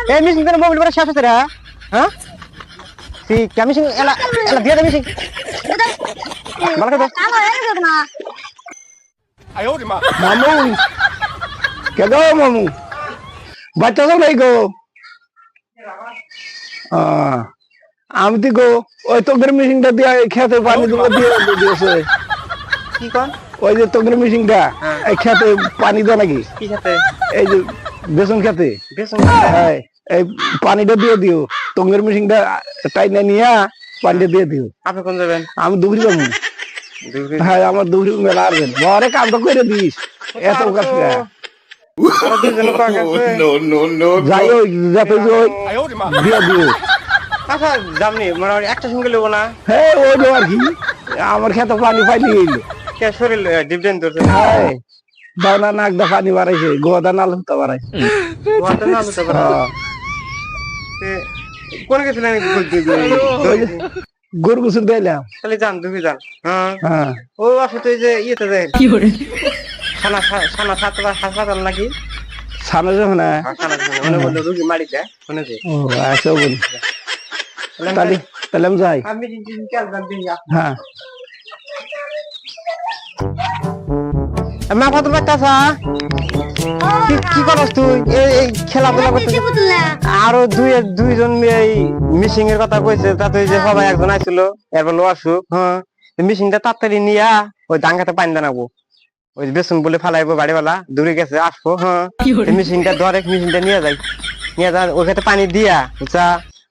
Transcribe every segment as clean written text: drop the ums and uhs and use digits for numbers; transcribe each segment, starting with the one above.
এই মিশিং করে মোবাইল করে শেষ হচ্ছে রে হ্যাঁ ঠিক মিশিং এলা এলা দিয়ে দে মিশিং ভালো করে মামু কে গো মামু বাচ্চা সব নাই গো আমি তো গো ওই তোকের মেশিনটা দিয়ে খেতে পানি দিয়েছে কি কর ওই যে তোকের মেশিনটা এই খেতে পানি দেয় নাকি কি খেতে এই যে বেসন খেতে বেসন হ্যাঁ এই পানিটা দিয়ে দিও তোকের মেশিনটা টাইনা নিয়ে পানিটা দিয়ে দিও আপনি কোন যাবেন আমি দুপুরি যাবো হ্যাঁ আমার দুপুরি মেলা আসবেন ঘরে কাম তো করে দিস এত কাজ যাই ওই যাতে দিয়ে দিও আচ্ছা যামনি মোটামুটি একটা সঙ্গে নেবো না হ্যাঁ ওই আর কি আমার খেতে পানি পাইলি গেল কে শরীর ডিপডেন্ট করছে হ্যাঁ দানা নাক দা পানি বাড়াইছে গোদা নাল হতে বাড়াইছে গোয়াতে না হতে পারে কোন গেছিলেন গরু গোসল দিলাম তাহলে যান দুবি যান হ্যাঁ ও আসলে তো এই যে ইয়েতে যায় সানা সানা সাতটা হাসপাতাল নাকি সামনে যাবে না সানা মনে বললো রুগী মারি দেয় মনে যে ও আচ্ছা বলি তাহলে তাহলে আমি যাই আমি কাল যান দিয়া হ্যাঁ মা কত বাচ্চা কি করস তুই এই খেলাধুলা করতে আরো দুইজন এই মিশিং এর কথা কইছে তাতে যে সবাই একজন আইছিল এরপর লো আসুক হ্যাঁ মিশিংটা তাড়াতাড়ি নিয়া ওই ডাঙ্গাতে পানি দানাবো ওই বেসন বলে ফালাইবো বাড়িওয়ালা দূরে গেছে আসবো হ্যাঁ মিশিংটা ধরে মিশিংটা নিয়ে যাই ওই খেতে পানি দিয়া বুঝছা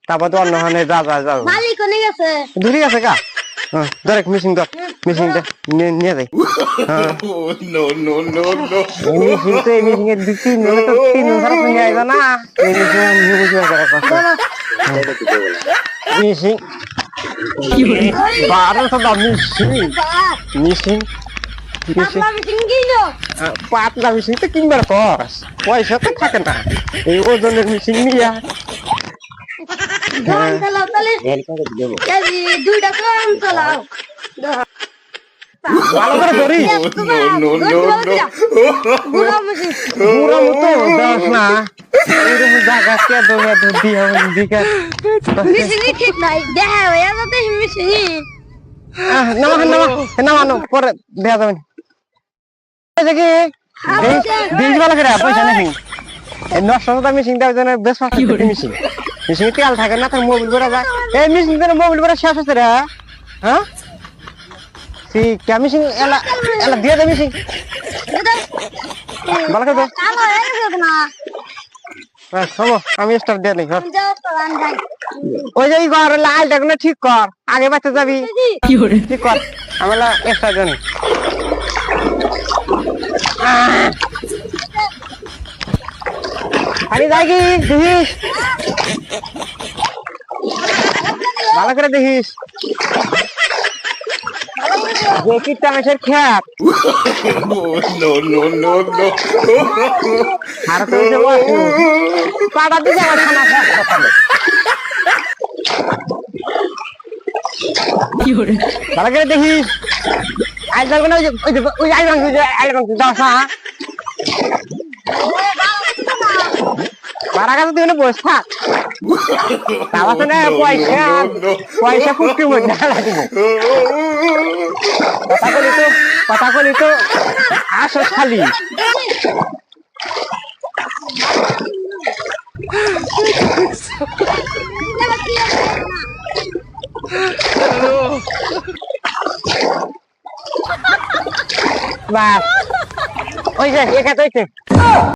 তারপর তো অন্য হানে যা দূরে গেছে কা ধরে মিশিং ধর মিশিংটা নিয়ে যাই মিশিং তো এই মিশিং এর তিন খারাপ নিয়ে আইবা না মিশিং বারো মিশিং পাতলা মিশিং তো কিনবার পর পয়সা তো থাকে না এই ওজনের মিশিং নিয়ে ভালো করে ধরি বুড়া মতো দশ না এরকম জায়গা কে দৌড়া ধরতি হবে দিকে নামানো পরে দেখা যাবে কি দিন ভালো করে পয়সা নাকি নশো মেশিনটা বেশ মেশিন মেশিনে তেল থাকে না তার মোবিল ভরা যায় এই মেশিন মোবিল ভরা শেষ হচ্ছে রে হ্যাঁ ঠিক মেশিন এলা এলা দিয়ে দে মেশিন ভালো করে আমি স্টাফ দিয়ে নেই ওই যে ঘর লালটা গুলো ঠিক কর আগে বাচ্চা যাবি ঠিক কর আমার এক্সট্রা জানি আরে যাই কি দেখিস ভালো করে দেখিস যে কি টামেশের খ্যাপ আর তো পাড়া দিয়ে যাওয়ার খানা ভালো করে দেখিস আজ যাবো না ওই আই মাংস দশ মারা গেছে তুই বসে থাক তাহলে না পয়সা পয়সা ফুটির মধ্যে দিব কথা বলি তো আসো খালি বাস ওই যে একা তো